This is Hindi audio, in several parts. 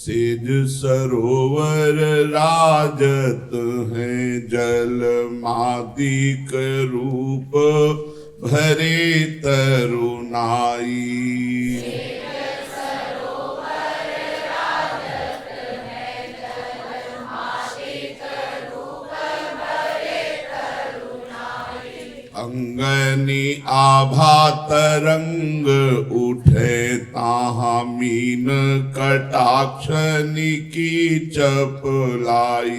सेज सरोवर राजत है जल मादिक रूप भरे तरुणाई। अंगनी आभा तरंग उठे ताहा मीन कटाक्षनी की चपलाई।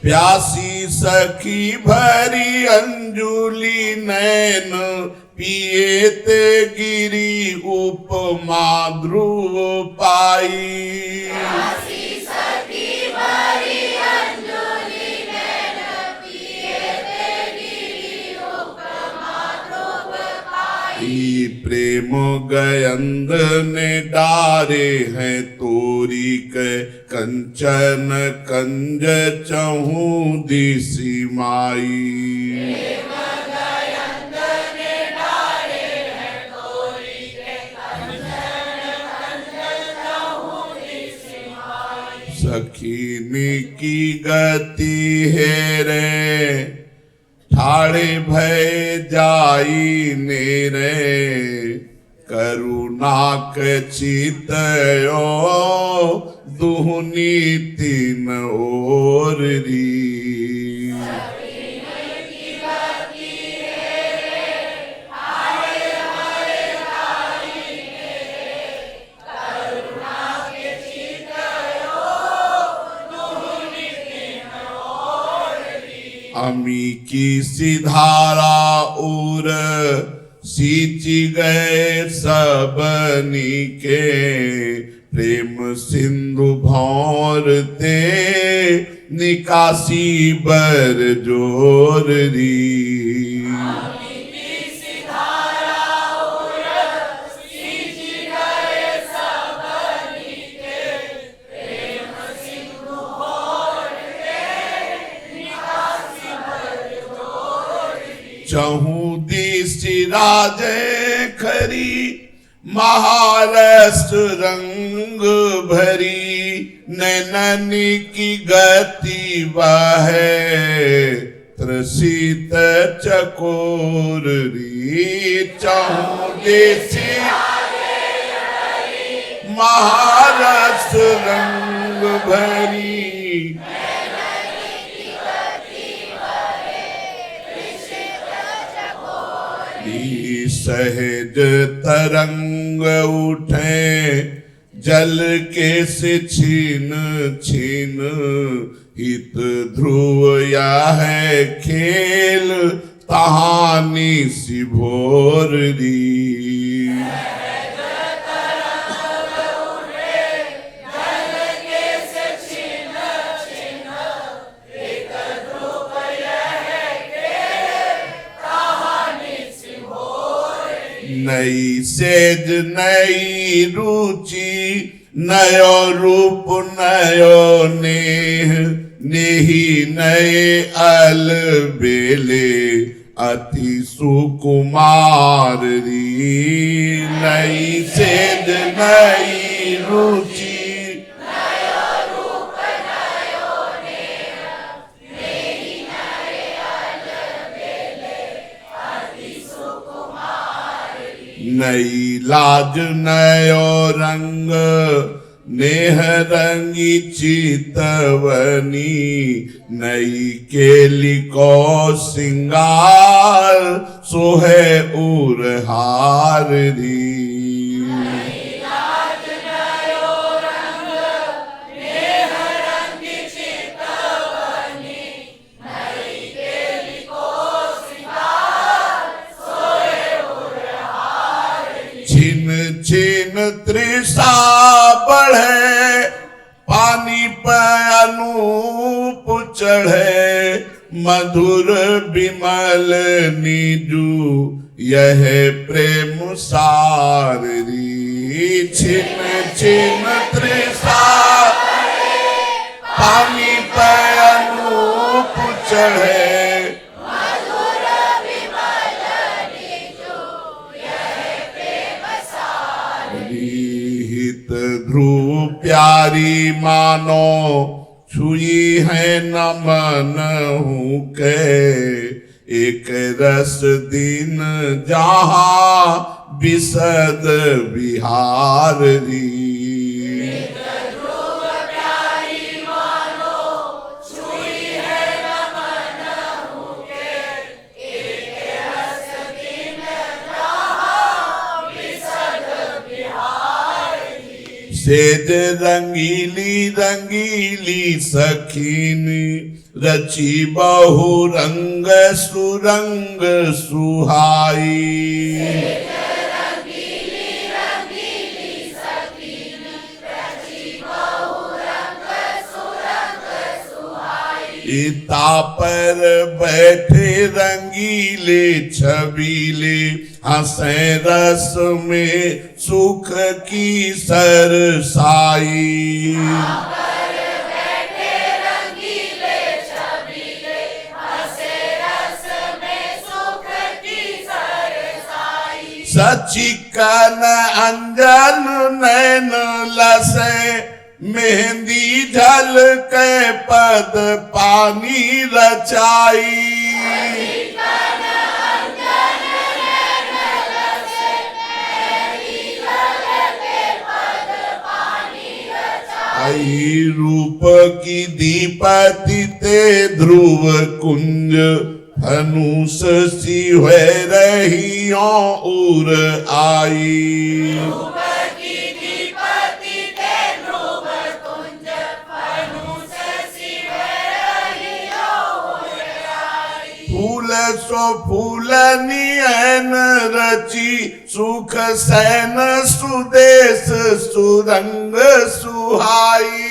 प्यासी सखी भरी अंजुली नैन पिए ते गिरी उपमा ध्रुव पाई। प्यासी सखी भरी अंजुली नैन पिए ते गिरी उपमा ध्रुव पाई। प्रेम गयंद ने डारे हैं तोरी के कंचन कंज चहु दिसी माई। सखीनी की गति है रे ठाड़े भय जाई नेरे। करुणाक चितयो दुहनी तीन ओर री। अमी की सिधारा उर सींची गए सबनी के। प्रेम सिंधु भौरते निकासी बर जोर री। चहु दिशि राजे खरी महारस रंग भरी। नैननी की गति बहे त्रसित चकोर री। चहु दिशि महारस रंग भरी। सहज तरंग उठे जल के से छीन छीन। हित ध्रुव या है खेल कहानी सी भोर री। नई सेज नई रुचि नयो रूप नयो नेह। नेही नए अल बेले अति सुकुमार री। नई सेज नई रुचि नई लाज नयो रंग नेह रंगी चितवनी। नई केली को सिंगार सोहे उरहार री। छिन छिन तृषा बढ़े पानी पे अनूप चढ़े। मधुर विमल निजु यह प्रेम सारी। छिन छिन तृषा पानी पे अनूप चढ़े। प्यारी मानो छुई है न मन हूँ के एक रस दिन जहाँ बिसद बिहार री सेज रंगीली रंगीली सखीनी रची बहु रंग सुरंग सुहाई इता पर बैठे रंगीले छबीले हंसे रस में सुख की सरसाई सचिकन अंजन नैन लसे मेहंदी झल के पद पानी रचाई आई रूप की दीपति ते ध्रुव कुंज धनुष सी हुए रहियों उर आई फूल सो फूलनियन रची सुख सैन सुदेश सुरंग सुहाई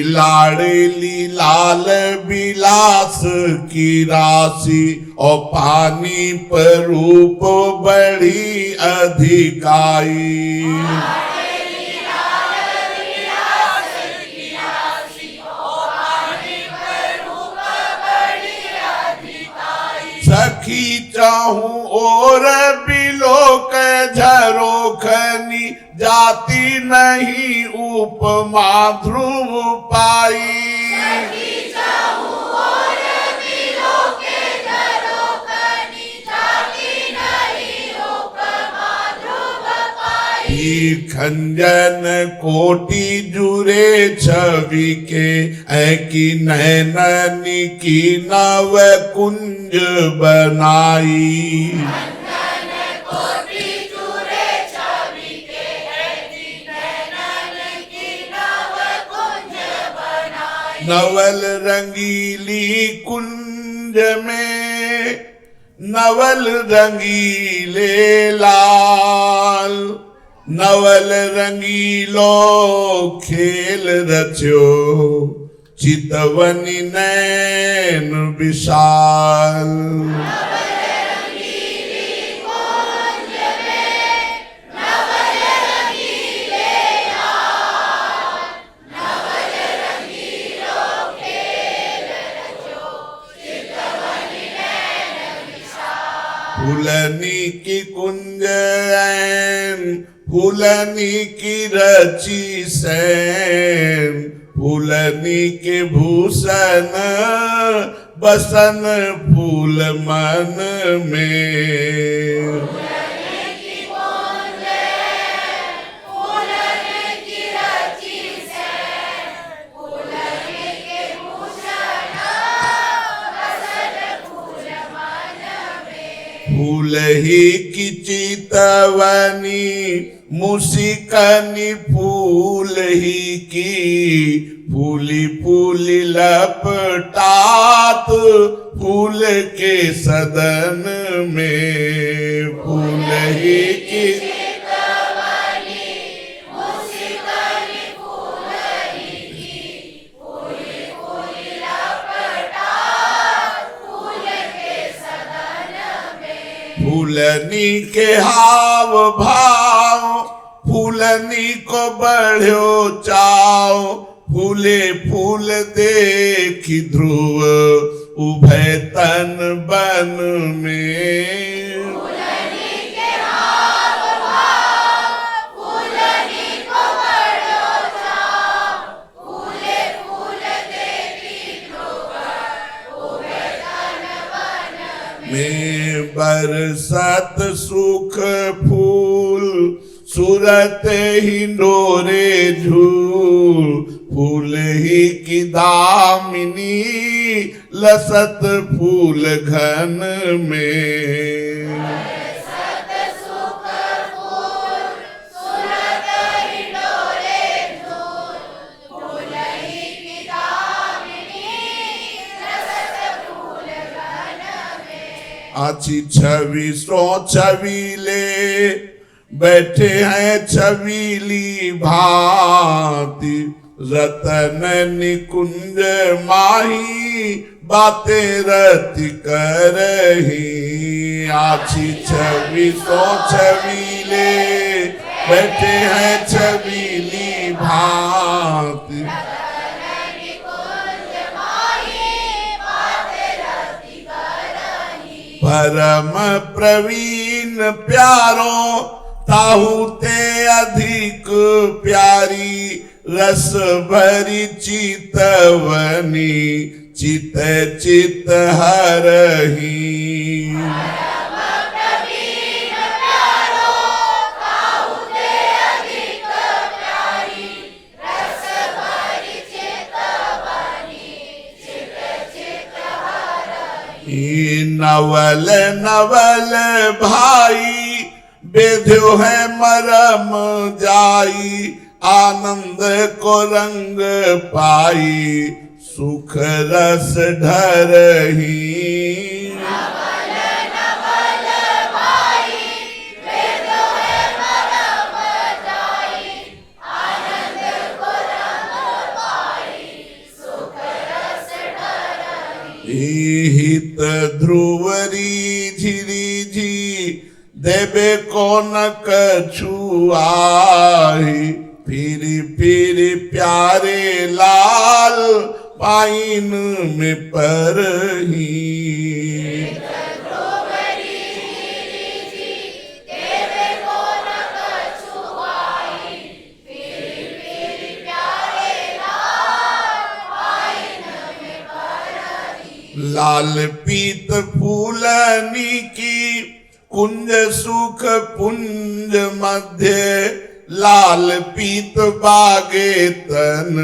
लाड़ली लाल बिलास की राशि और पानी पर रूप बड़ी अधिकाई सखी चाहूं और बिलोक झरोखनी जाती नहीं उपमा ध्रुव पाई खंजन कोटि जुरे छवि के ऐ की नैननी की नव कुंज बनाई नवल रंगीली कुंज में नवल रंगीले लाल नवल रंगीलो खेल रच्यो चितवनी नैन विशाल फूलनी की कुंज फूलनी की रची सैन फूलनी के भूषण बसन फूल मन में फूल ही की चितवनी मुसिकनी फूल ही की फूली फूली लपटात फूल के सदन में फूल ही की फूलनी के हाव भाव फूलनी को बढ़ो चाओ फूले फूल देखी ध्रुव उभय तन बन में। फूलनी के हाव भाव, फूलनी को बड़ो छाव, फूले फूल देवी ध्रुव, उभे तन वन में बरसत सुख फूल, सूरत ही डोरे झूल, फूल ही की दामिनी, लसत फूल घन में। सत सुख फूल, सुरत ही डोरे झूल, फूल ही की दामिनी, रसत फूल घन में। आची छवि सो छवीले, बैठे हैं छवीली भांति, रतन निकुंज माही, बातें रति करही। आछी छवि सो छवीले, बैठे हैं छवीली भांति, परम प्रवीण प्यारो, ताहू ते अधिक प्यारी, रस भरी चितवनी, चित चित हरही। नवल नवल भाई, बेध्यो है मरम जाई, आनंद को रंग पाई, सुख रस ढरही। नवल नवल भाई, बेध्यो है मरम जाई, आनंद को रंग पाई, सुख रस ढरही। हित ध्रुवरी झिरी झी, देवे को न कछु आही, फिरी फिरी प्यारे लाल, पाइन में परही। लाल पीत फूलनी की, कुंज सुख पुंज मध्य, लाल पीत बागे तन,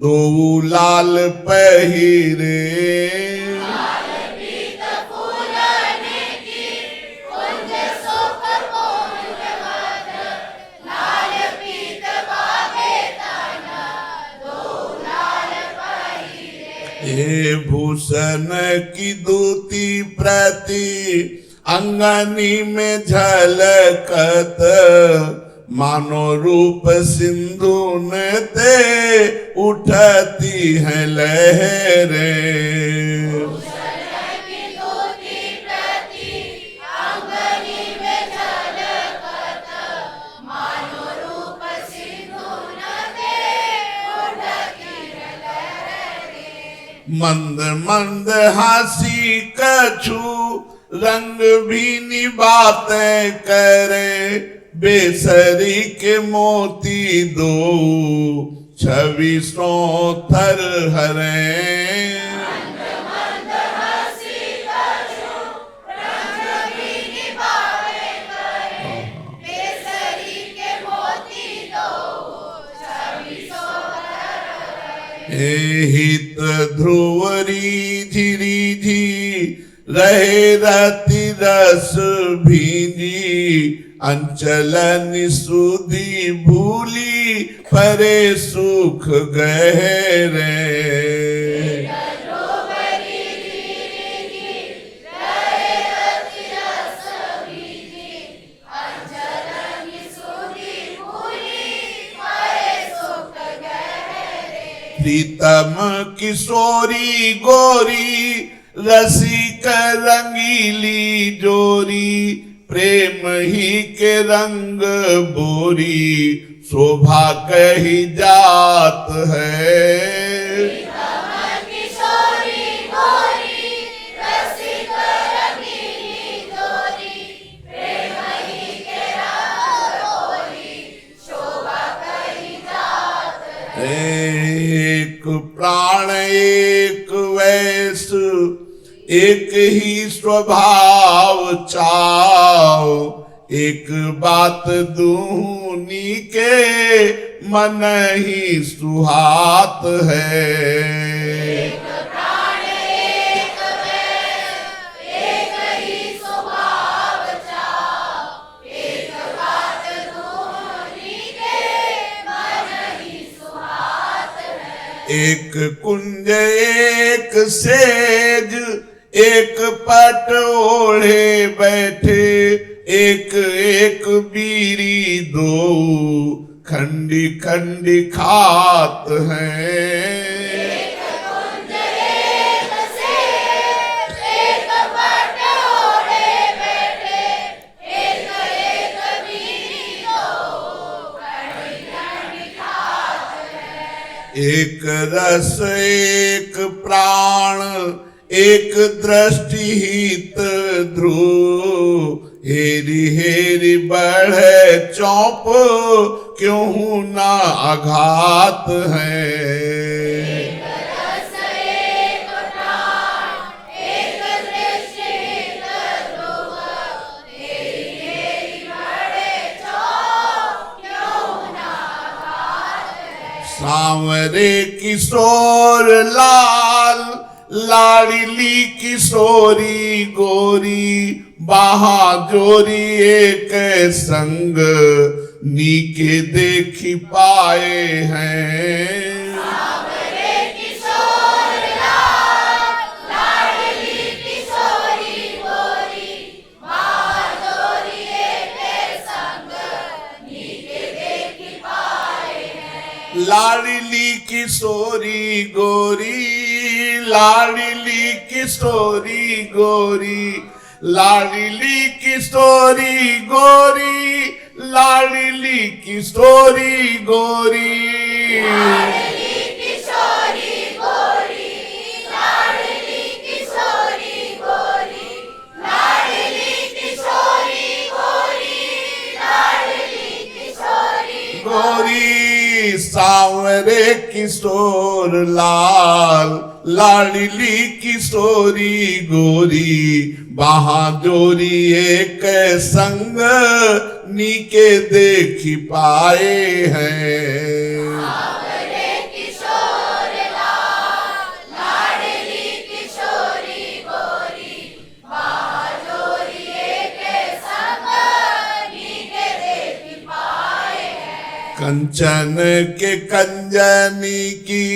दो लाल पहिरे। लाल पीत फूलनी की, कुंज सुख पुंज मध्य, लाल पीत बागे तन, दो लाल पहिरे। हे भूषण की दूती प्रति, अंगनी में झलकत, मानो रूप सिंधु ते, उठती है लहरें। मंद मंद हासी कछु, रंग भी निबातें करे, बेसरी के मोती दो, छवि सो थर हरे। हित ध्रुवरी झिरी झी, रहे रति रस भीजी, अंचलन सुधी भूली, परे सुख गहरे। प्रीतम किशोरी गोरी, रसिक रंगीली जोरी, प्रेम ही के रंग बोरी, शोभा कही जात है। प्रीतम किशोरी गोरी, एक प्राण एक वैस एक ही स्वभाव चाओ, एक बात दूनी के मन ही सुहात है। एक प्राण एक वैस एक ही स्वभाव चाओ, एक बात दूनी के मन ही सुहात है। एक कुंज एक सेज एक पट ओढ़े बैठे, एक एक बीरी दो खंडी खंडी खात हैं। एक कुंज एक सेज एक पट ओढ़े बैठे, एक एक बीरी दो खंडी खंडी खात है। एक रस एक प्राण एक दृष्टि हित ध्रुव, हेरी हेरी बढ़े चौप क्यों ना आघात है। एक रस एक प्राण एक दृष्टि हित ध्रुव, हेरी हेरी बढ़े चौप क्यों ना आघात है। सांवरे किशोर लाल लाडली किशोरी गोरी, बहादुरी एक संग नीके देखी पाए हैं। सांवरे किशोर लाल लाडली किशोरी गोरी, बहादुरी एक संग नीके देखी पाए हैं। लाडली किशोरी गोरी लाडली किशोरी गोरी, लाडली किशोरी गोरी, लाडली किशोरी गोरी। लाडली किशोरी गोरी, लाडली किशोरी गोरी, लाडली किशोरी गोरी, लाडली किशोरी गोरी। सांवरे किशोर लाल लाडली किशोरी गोरी, बहादुरी एक संग नीके देखी पाए हैं। सांवरे किशोर लाल लाडली किशोरी गोरी, बहादुरी एक संग नीके देखी पाए हैं। कंचन के कंजनी की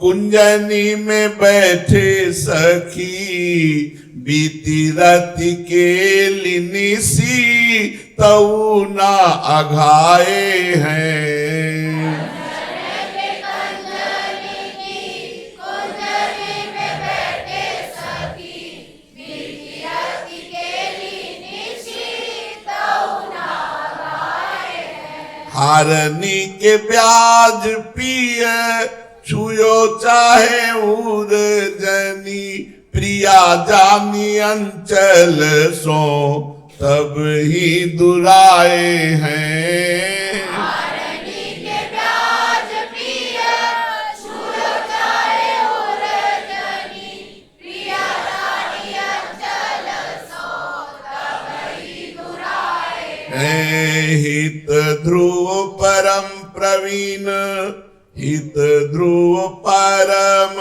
कुंजनी में बैठे सखी, बीती राति के लिनिसी तऊ ना अघाए हैं। के कंजनी की कुंजनी में बैठे सखी, बीती राति के लिनिसी तऊ ना आघाए हैं। हारनी के ब्याज पिए छुयो चाहे उर जनी, प्रिया जानी अंचल सो तब ही दुराए हैं। हारनी के ब्याज पिया छुयो चाहे उर जनी, प्रिया जानी अंचल सो तब ही दुराए हैं। हित ध्रुव परम प्रवीण, हित ध्रुव परम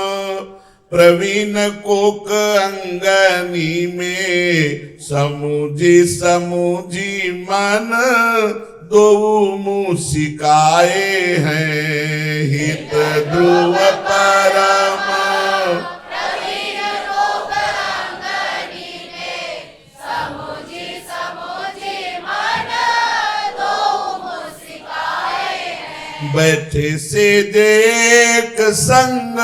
प्रवीण कोक अंगनी में, समुझी समुझी मन दो मुसिकाए हैं। हित ध्रुव परम प्रवीण कोक अंगनी में, समुझी समुझी मन दो मुस्काए हैं। बैठे से एक संग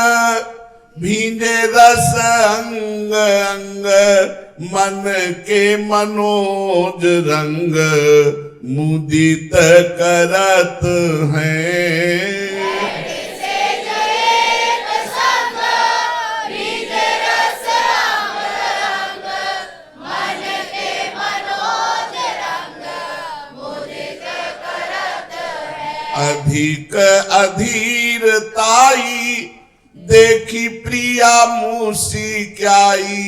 भींजे रस अंग अंग, मन के मनोज रंग मुदित करत हैं। से एक संग बीज रस रंग रंग, मन के मनोज रंग मुदित करत है। अधिक अधीरताई देखी प्रिया मूसिक्याई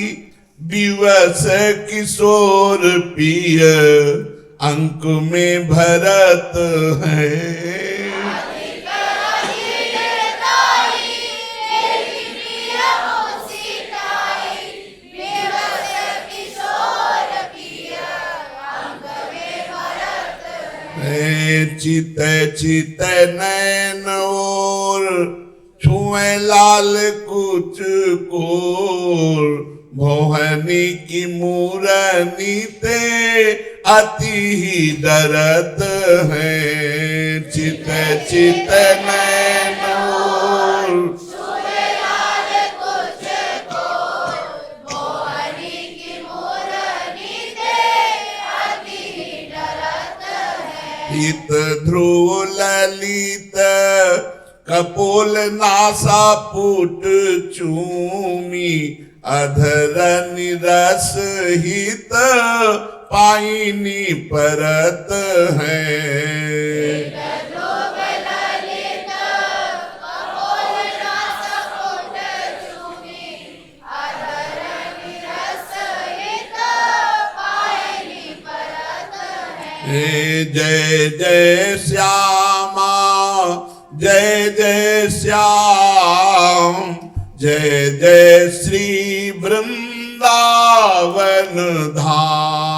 दिवस किशोर पिय अंक में भरत है अधिक अधीरताई देखी प्रिय मूसिक्याई दिवस किशोर पिय अंक में भरत है। चित चित नैन और छुए लाल कुछ कोर मोहनी की मूरनी ते अति ही डरत है चित चित नैन और छुए लाल कुछ कोर मोहनी की मूरनी ते अति डरत है। हित ध्रुव ललित कपोल नासा पुट चूमी अधर निरस हित पाइनी परत है ध्रुव ललित कपोल नास पुट चूमी अधर निरस हित पाइनी परत है। जय जय श्यामा जय जय श्याम जय जय श्री वृंदावन धाम।